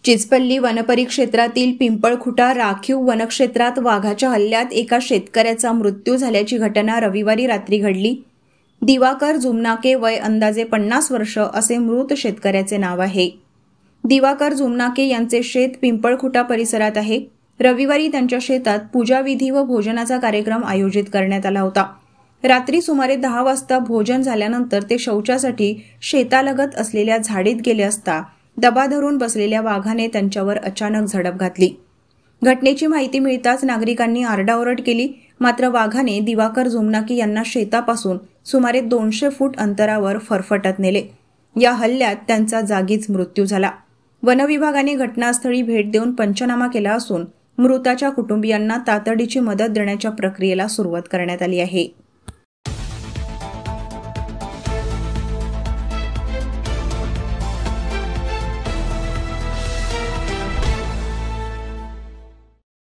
चिचपल्ली वनपरिक्षेत्रातील पिंपळखुटा राखीव वनक्षेत्रात वाघाच्या हल्ल्यात एका शेतकऱ्याचा मृत्यू झाल्याची घटना रविवारी रात्री घडली। दिवाकर जुमनाके, वय अंदाजे 50 वर्ष असे मृत शेतकऱ्याचे नाव आहे। दिवाकर जुमनाके यांचे शेत पिंपळखुटा परिसरात आहे। रविवारी त्यांच्या शेतात पूजाविधी व भोजनाचा कार्यक्रम आयोजित करण्यात आला होता। रात्री सुमारे 10 वाजता भोजन झाल्यानंतर ते शौचासाठी शेतालगत असलेल्या झाडीत गेले असता दबा धरून बसलेल्या वाघाने त्यांच्यावर अचानक झडप घातली। घटनेची माहिती मिळताच नागरिकांनी आरडाओरड केली, मात्र वाघाने दिवाकर जुमनाके यांना शेतापासून सुमारे 200 फूट अंतरावर फरफटत नेले। या हल्ल्यात त्यांचा जागीच मृत्यू झाला। वनविभागाने घटनास्थळी भेट देऊन पंचनामा केला असून मृताच्या कुटुंबियांना तातडीची मदत देण्याच्या प्रक्रियेला सुरुवात करण्यात आली आहे।